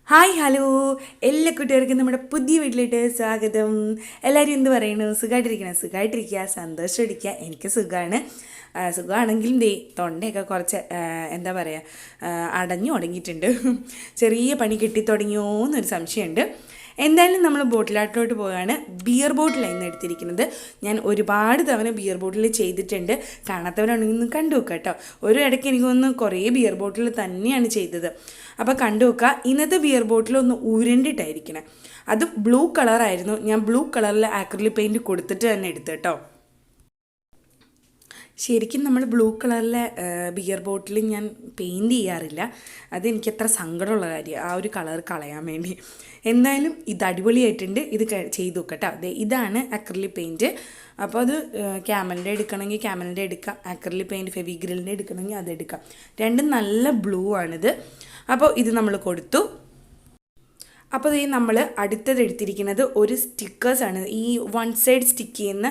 Hi hello എല്ലാ കുട്ടികൾക്കും നമ്മുടെ പുതിയ വീട്ടിലേക്ക് സ്വാഗതം. എല്ലാവരും എന്ത് പറയുന്നു? സുഖമായിട്ടിരിക്കുക, സന്തോഷമായിരിക്കുക. എനിക്ക് സുഖമാണ്. സുഖമാണെങ്കിലും തൊണ്ടയൊക്കെ കുറച്ച് എന്താ പറയുക, അടഞ്ഞു തുടങ്ങിയിട്ടുണ്ട്. ചെറിയ പണി കിട്ടി തുടങ്ങിയോ എന്നൊരു സംശയമുണ്ട്. എന്തായാലും നമ്മൾ ബോട്ടിലാട്ടിലോട്ട് പോവുകയാണ്. ബിയർ ബോട്ടിലാണ് ഇന്ന് എടുത്തിരിക്കുന്നത്. ഞാൻ ഒരുപാട് തവണ ബിയർ ബോട്ടിൽ ചെയ്തിട്ടുണ്ട്. കാണാത്തവരാണെങ്കിൽ ഒന്ന് കണ്ടു നോക്കുക കേട്ടോ. ഒരു ഇടയ്ക്ക് എനിക്കൊന്ന് കുറേ ബിയർ ബോട്ടിൽ തന്നെയാണ് ചെയ്തത്. അപ്പോൾ കണ്ടു നോക്കുക. ഇന്നത്തെ ബിയർ ബോട്ടിൽ ഒന്ന് ഉരുണ്ടിട്ടായിരിക്കണം. അത് ബ്ലൂ കളറായിരുന്നു. ഞാൻ ബ്ലൂ കളറിൽ ആക്രിലിക് പെയിൻറ്റ് കൊടുത്തിട്ട് തന്നെ എടുത്തു കേട്ടോ. ശരിക്കും നമ്മൾ ബ്ലൂ കളറിലെ ബിയർ ബോട്ടിൽ ഞാൻ പെയിൻറ്റ് ചെയ്യാറില്ല. അതെനിക്കത്ര സങ്കടമുള്ള കാര്യമാണ്, ആ ഒരു കളർ കളയാൻ വേണ്ടി. എന്തായാലും ഇത് അടിപൊളിയായിട്ടുണ്ട്. ഇത് ചെയ്ത് നോക്കട്ടോ. അതെ, ഇതാണ് അക്രിലിക് പെയിൻറ്റ്. അപ്പോൾ അത് ക്യാമലിൻ്റെ എടുക്കണമെങ്കിൽ ക്യാമലിൻ്റെ എടുക്കാം, അക്രിലിക് പെയിൻറ്റ് ഫെവിഗ്രിലിൻ്റെ എടുക്കണമെങ്കിൽ അതെടുക്കാം. രണ്ടും നല്ല ബ്ലൂ ആണിത്. അപ്പോൾ ഇത് നമ്മൾ കൊടുത്തു. അപ്പോൾ ഈ നമ്മൾ അടുത്തത് എടുത്തിരിക്കുന്നത് ഒരു സ്റ്റിക്കേഴ്സാണ്. ഈ വൺ സൈഡ് സ്റ്റിക്ക് ചെയ്യുന്ന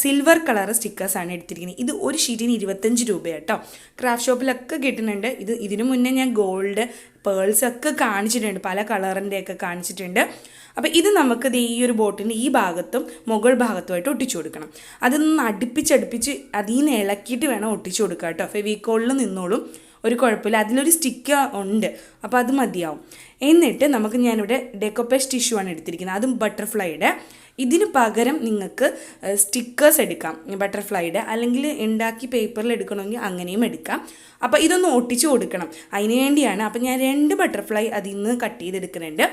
സിൽവർ കളർ സ്റ്റിക്കേഴ്സാണ് എടുത്തിരിക്കുന്നത്. ഇത് ഒരു ഷീറ്റിന് 25 രൂപ കേട്ടോ. ക്രാഫ്റ്റ് ഷോപ്പിലൊക്കെ കിട്ടുന്നുണ്ട്. ഇതിനു മുന്നേ ഞാൻ ഗോൾഡ് പേൾസ് ഒക്കെ കാണിച്ചിട്ടുണ്ട്, പല കളറിൻ്റെയൊക്കെ കാണിച്ചിട്ടുണ്ട്. അപ്പോൾ ഇത് നമുക്ക് ഈ ഒരു ബോട്ടിൻ്റെ ഈ ഭാഗത്തും മുകൾ ഭാഗത്തുമായിട്ട് ഒട്ടിച്ചു കൊടുക്കണം. അതൊന്ന് അടുപ്പിച്ച് അതിൽ നിന്ന് ഇളക്കിയിട്ട് വേണം ഒട്ടിച്ചു കൊടുക്കുക കേട്ടോ. ഫെവിക്കോളിൽ നിന്നോളും, ഒരു കുഴപ്പമില്ല. അതിലൊരു സ്റ്റിക്കർ ഉണ്ട്, അപ്പോൾ അത് മതിയാവും. എന്നിട്ട് ഞാനിവിടെ ഡെക്കോപ്പേസ് ടിഷ്യൂ ആണ് എടുത്തിരിക്കുന്നത്, അതും ബട്ടർഫ്ലൈയുടെ. ഇതിന് പകരം നിങ്ങൾക്ക് സ്റ്റിക്കേഴ്സ് എടുക്കാം, ബട്ടർഫ്ലൈയുടെ. അല്ലെങ്കിൽ ഉണ്ടാക്കി പേപ്പറിൽ എടുക്കണമെങ്കിൽ അങ്ങനെയും എടുക്കാം. അപ്പോൾ ഇതൊന്ന് ഒട്ടിച്ചു കൊടുക്കണം, അതിന് വേണ്ടിയാണ്. അപ്പോൾ ഞാൻ 2 ബട്ടർഫ്ലൈ അതിൽ നിന്ന് കട്ട് ചെയ്തെടുക്കുന്നുണ്ട്.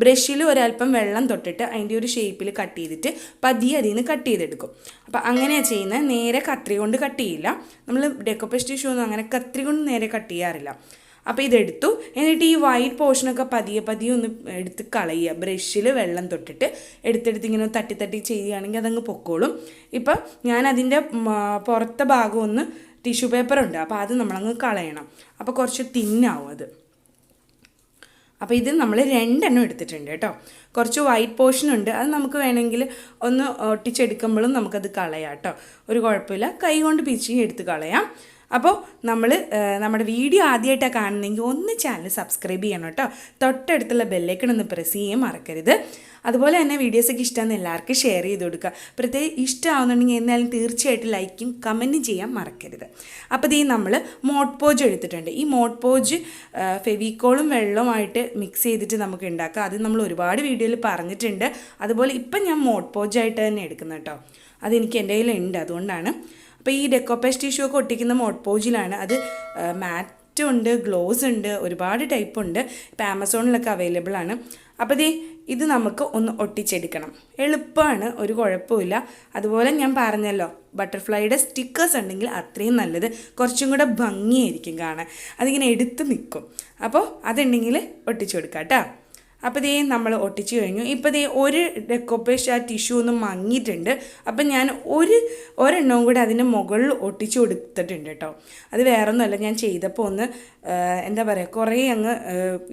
ബ്രഷിൽ ഒരല്പം വെള്ളം തൊട്ടിട്ട് അതിൻ്റെ ഒരു ഷേപ്പിൽ കട്ട് ചെയ്തിട്ട് പതിയെ അതിൽ നിന്ന് കട്ട് ചെയ്തെടുക്കും. അപ്പോൾ അങ്ങനെയാണ് ചെയ്യുന്നത്. നേരെ കത്രി കൊണ്ട് കട്ട് ചെയ്യില്ല. നമ്മൾ ഡെക്കോപ്പേസ് ടിഷ്യൂ ഒന്നും അങ്ങനെ കത്രി കൊണ്ട് നേരെ കട്ട് ചെയ്യാറില്ല. അപ്പോൾ ഇതെടുത്തു. എന്നിട്ട് ഈ വൈറ്റ് പോർഷനൊക്കെ പതിയെ ഒന്ന് എടുത്ത് കളയുക. ബ്രഷിൽ വെള്ളം തൊട്ടിട്ട് എടുത്തെടുത്ത് ഇങ്ങനെ തട്ടി ചെയ്യുകയാണെങ്കിൽ അതങ്ങ് പൊക്കോളും. ഇപ്പം ഞാൻ അതിൻ്റെ പുറത്തെ ഭാഗം ഒന്ന് ടിഷ്യൂ പേപ്പറുണ്ട്, അപ്പോൾ അത് നമ്മളങ്ങ് കളയണം. അപ്പോൾ കുറച്ച് തിന്നാവും അത്. അപ്പോൾ ഇത് നമ്മൾ 2 എടുത്തിട്ടുണ്ട് കേട്ടോ. കുറച്ച് വൈറ്റ് പോർഷൻ ഉണ്ട്, അത് നമുക്ക് വേണമെങ്കിൽ ഒന്ന് ഒട്ടിച്ചെടുക്കുമ്പോഴും നമുക്കത് കളയാം കേട്ടോ. ഒരു കുഴപ്പമില്ല, കൈ കൊണ്ട് പിച്ചി എടുത്ത് കളയാം. അപ്പോൾ നമ്മുടെ വീഡിയോ ആദ്യമായിട്ടാണ് കാണുന്നതെങ്കിൽ ഒന്ന് ചാനൽ സബ്സ്ക്രൈബ് ചെയ്യണം കേട്ടോ. തൊട്ടടുത്തുള്ള ബെല്ലൈക്കൺ ഒന്ന് പ്രസ് ചെയ്യാൻ മറക്കരുത്. അതുപോലെ തന്നെ വീഡിയോസൊക്കെ ഇഷ്ടമാണെന്ന് എല്ലാവർക്കും ഷെയർ ചെയ്ത് കൊടുക്കുക. പ്രത്യേകം ഇഷ്ടമാവുന്നുണ്ടെങ്കിൽ എന്നാലും തീർച്ചയായിട്ടും ലൈക്കും കമൻറ്റും ചെയ്യാൻ മറക്കരുത്. അപ്പോൾ നമ്മൾ മോട്ട് പോജ് എടുത്തിട്ടുണ്ട്. ഈ മോട്ട് പോജ് ഫെവിക്കോളും വെള്ളവുമായിട്ട് മിക്സ് ചെയ്തിട്ട് നമുക്ക് ഉണ്ടാക്കാം. അത് നമ്മൾ ഒരുപാട് വീഡിയോയിൽ പറഞ്ഞിട്ടുണ്ട്. അതുപോലെ ഇപ്പം ഞാൻ മോട്ട് പോജായിട്ട് തന്നെ എടുക്കുന്നത് കേട്ടോ. അതെനിക്ക് എൻ്റെ കയ്യിലുണ്ട്, അതുകൊണ്ടാണ്. അപ്പോൾ ഈ ഡെക്കോപ്പേസ് ടിഷ്യൂ ഒക്കെ ഒട്ടിക്കുന്ന മോട്ട് പോജിലാണ്. അത് മാറ്റ് ഉണ്ട്, ഗ്ലോസ് ഉണ്ട്, ഒരുപാട് ടൈപ്പ് ഉണ്ട്. ഇപ്പോൾ ആമസോണിലൊക്കെ അവൈലബിൾ ആണ്. അപ്പോൾ ഇത് നമുക്ക് ഒന്ന് ഒട്ടിച്ചെടുക്കണം. എളുപ്പമാണ്, ഒരു കുഴപ്പമില്ല. അതുപോലെ ഞാൻ പറഞ്ഞല്ലോ, ബട്ടർഫ്ലൈയുടെ സ്റ്റിക്കേഴ്സ് ഉണ്ടെങ്കിൽ അത്രയും നല്ലത്. കുറച്ചും കൂടെ ഭംഗിയായിരിക്കും കാണാൻ, അതിങ്ങനെ എടുത്ത് നിൽക്കും. അപ്പോൾ അതുണ്ടെങ്കിൽ ഒട്ടിച്ചു കൊടുക്കാം കേട്ടോ. അപ്പോൾ നമ്മൾ ഒട്ടിച്ചു കഴിഞ്ഞു. ഇപ്പോൾ ഒരു ഡെക്കോപ്പേസ് ആ ടിഷ്യൂ ഒന്ന് മങ്ങിയിട്ടുണ്ട്. അപ്പം ഞാൻ ഒരെണ്ണവും കൂടെ അതിൻ്റെ മുകളിൽ ഒട്ടിച്ചു കൊടുത്തിട്ടുണ്ട് കേട്ടോ. അത് വേറൊന്നുമല്ല, ഞാൻ ചെയ്തപ്പോൾ ഒന്ന് എന്താ പറയുക, കുറേ അങ്ങ്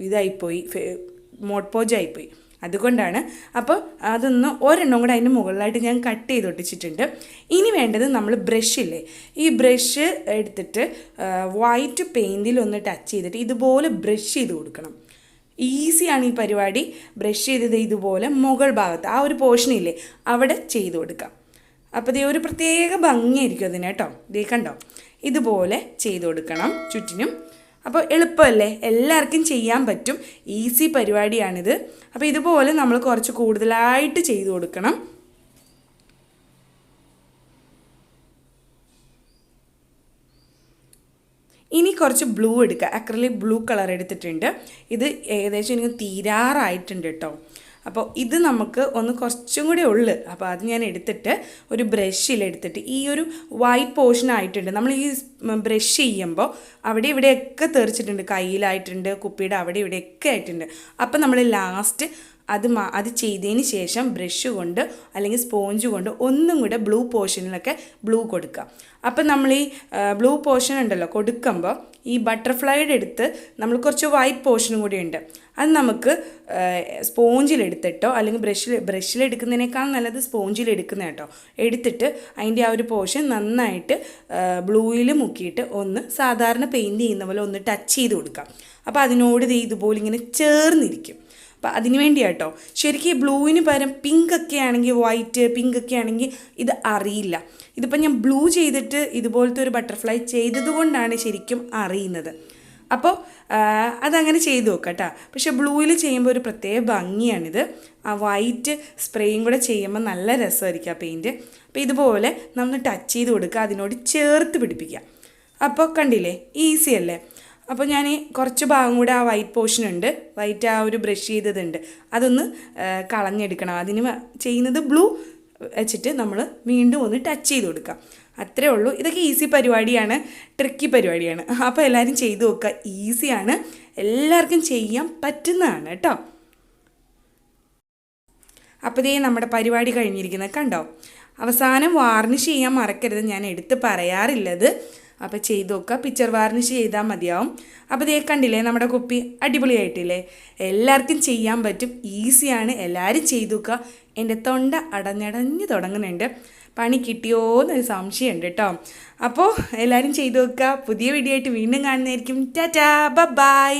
ഇതായിപ്പോയി, മോട്ട് പോജായിപ്പോയി, അതുകൊണ്ടാണ്. അപ്പോൾ ഒരെണ്ണം കൂടെ അതിൻ്റെ മുകളിലായിട്ട് ഞാൻ കട്ട് ചെയ്ത് ഒട്ടിച്ചിട്ടുണ്ട്. ഇനി വേണ്ടത് നമ്മൾ ബ്രഷില്ലേ, ഈ ബ്രഷ് എടുത്തിട്ട് വൈറ്റ് പെയിൻറ്റിൽ ഒന്ന് ടച്ച് ചെയ്തിട്ട് ഇതുപോലെ ബ്രഷ് ചെയ്ത് കൊടുക്കണം. ഈസിയാണ് ഈ പരിപാടി. ബ്രഷ് ചെയ്തത് ഇതുപോലെ മുകൾ ഭാഗത്ത് ആ ഒരു പോർഷനില്ലേ അവിടെ ചെയ്ത് കൊടുക്കാം. അപ്പോൾ ഒരു പ്രത്യേക ഭംഗിയായിരിക്കും അതിന് കേട്ടോ. കണ്ടോ, ഇതുപോലെ ചെയ്ത് കൊടുക്കണം ചുറ്റിനും. അപ്പോൾ എളുപ്പമല്ലേ, എല്ലാവർക്കും ചെയ്യാൻ പറ്റും, ഈസി പരിപാടിയാണിത്. അപ്പോൾ ഇതുപോലെ നമ്മൾ കുറച്ച് കൂടുതലായിട്ട് ചെയ്ത് കൊടുക്കണം. ഇനി കുറച്ച് ബ്ലൂ എടുക്കുക. അക്രിലിക് ബ്ലൂ കളർ എടുത്തിട്ടുണ്ട്. ഇത് ഏകദേശം എനിക്ക് തീരാറായിട്ടുണ്ട് കേട്ടോ. അപ്പോൾ ഇത് നമുക്ക് ഒന്ന് കുറച്ചും കൂടി ഉള്ളു. അപ്പോൾ അത് ഞാൻ എടുത്തിട്ട് ഒരു ബ്രഷിലെടുത്തിട്ട് ഈ ഒരു വൈറ്റ് പോർഷൻ ആയിട്ടുണ്ട്. നമ്മൾ ഈ ബ്രഷ് ചെയ്യുമ്പോൾ അവിടെ ഇവിടെയൊക്കെ തെറിച്ചിട്ടുണ്ട്, കയ്യിലായിട്ടുണ്ട്, കുപ്പിയുടെ അവിടെ ഇവിടെയൊക്കെ ആയിട്ടുണ്ട്. അപ്പോൾ നമ്മൾ ലാസ്റ്റ് അത് ചെയ്തതിന് ശേഷം ബ്രഷ് കൊണ്ട് അല്ലെങ്കിൽ സ്പോഞ്ച് കൊണ്ട് ഒന്നും കൂടെ ബ്ലൂ പോർഷനിലൊക്കെ ബ്ലൂ കൊടുക്കുക. അപ്പം നമ്മൾ ഈ ബ്ലൂ പോർഷൻ ഉണ്ടല്ലോ കൊടുക്കുമ്പോൾ ഈ ബട്ടർഫ്ലൈയുടെ അടുത്ത് നമ്മൾ കുറച്ച് വൈറ്റ് പോർഷനും കൂടി ഉണ്ട്. അത് നമുക്ക് സ്പോഞ്ചിലെടുത്തിട്ടോ അല്ലെങ്കിൽ ബ്രഷിലെടുക്കുന്നതിനേക്കാൾ നല്ലത് സ്പോഞ്ചിലെടുക്കുന്ന കേട്ടോ. എടുത്തിട്ട് അതിൻ്റെ ആ ഒരു പോർഷൻ നന്നായിട്ട് ബ്ലൂയിൽ മുക്കിയിട്ട് ഒന്ന് സാധാരണ പെയിൻറ്റ് ചെയ്യുന്ന പോലെ ഒന്ന് ടച്ച് ചെയ്ത് കൊടുക്കാം. അപ്പോൾ അതിനോട് ഇതുപോലെ ഇങ്ങനെ ചേർന്നിരിക്കും. അപ്പോൾ അതിന് വേണ്ടിയാട്ടോ. ശരിക്കും ഈ ബ്ലൂവിന് പകരം പിങ്ക് ഒക്കെ ആണെങ്കിൽ, വൈറ്റ് പിങ്ക് ഒക്കെ ആണെങ്കിൽ ഇത് അറിയില്ല. ഇതിപ്പോൾ ഞാൻ ബ്ലൂ ചെയ്തിട്ട് ഇതുപോലത്തെ ഒരു ബട്ടർഫ്ലൈ ചെയ്തത് കൊണ്ടാണ് ശരിക്കും അറിയുന്നത്. അപ്പോൾ അതങ്ങനെ ചെയ്ത് നോക്കാം കേട്ടോ. പക്ഷേ ബ്ലൂവിൽ ചെയ്യുമ്പോൾ ഒരു പ്രത്യേക ഭംഗിയാണിത്. ആ വൈറ്റ് സ്പ്രേയും കൂടെ ചെയ്യുമ്പോൾ നല്ല രസമായിരിക്കും ആ പെയിൻറ്റ്. അപ്പോൾ ഇതുപോലെ നമ്മൾ ടച്ച് ചെയ്ത് കൊടുക്കുക, അതിനോട് ചേർത്ത് പിടിപ്പിക്കുക. അപ്പോൾ കണ്ടില്ലേ, ഈസി അല്ലേ? അപ്പോൾ ഞാൻ കുറച്ച് ഭാഗം കൂടെ ആ വൈറ്റ് പോർഷൻ ഉണ്ട്, വൈറ്റ് ആ ഒരു ബ്രഷ് ചെയ്തതുണ്ട്, അതൊന്ന് കളഞ്ഞെടുക്കണം. അതിന് ചെയ്യുന്നത് ബ്ലൂ വെച്ചിട്ട് നമ്മൾ വീണ്ടും ഒന്ന് ടച്ച് ചെയ്ത് കൊടുക്കാം. അത്രേ ഉള്ളൂ. ഇതൊക്കെ ഈസി പരിപാടിയാണ്, ട്രിക്കി പരിപാടിയാണ്. അപ്പോൾ എല്ലാവരും ചെയ്ത് നോക്കുക. ഈസിയാണ്, എല്ലാവർക്കും ചെയ്യാൻ പറ്റുന്നതാണ് കേട്ടോ. അപ്പോൾ ഇതേ നമ്മുടെ പരിപാടി കഴിഞ്ഞിരിക്കുന്നത് കണ്ടോ. അവസാനം വാർണിഷ് ചെയ്യാൻ മറക്കരുത്, ഞാൻ എടുത്ത് പറയാറില്ലത്. അപ്പോൾ ചെയ്ത് നോക്കുക, പിക്ചർ വാർണിഷ് ചെയ്താൽ മതിയാവും. അപ്പോൾ ഇതേ കണ്ടില്ലേ, നമ്മുടെ കുപ്പി അടിപൊളിയായിട്ടില്ലേ? എല്ലാവർക്കും ചെയ്യാൻ പറ്റും, ഈസിയാണ്, എല്ലാവരും ചെയ്ത് നോക്കുക. എൻ്റെ തൊണ്ട അടഞ്ഞടഞ്ഞ് തുടങ്ങുന്നുണ്ട്, പണി കിട്ടിയോ എന്നൊരു സംശയമുണ്ട് കേട്ടോ. അപ്പോൾ എല്ലാവരും ചെയ്ത് നോക്കുക. പുതിയ വീഡിയോ ആയിട്ട് വീണ്ടും കാണുന്നതായിരിക്കും. ടാറ്റാ, ബൈ.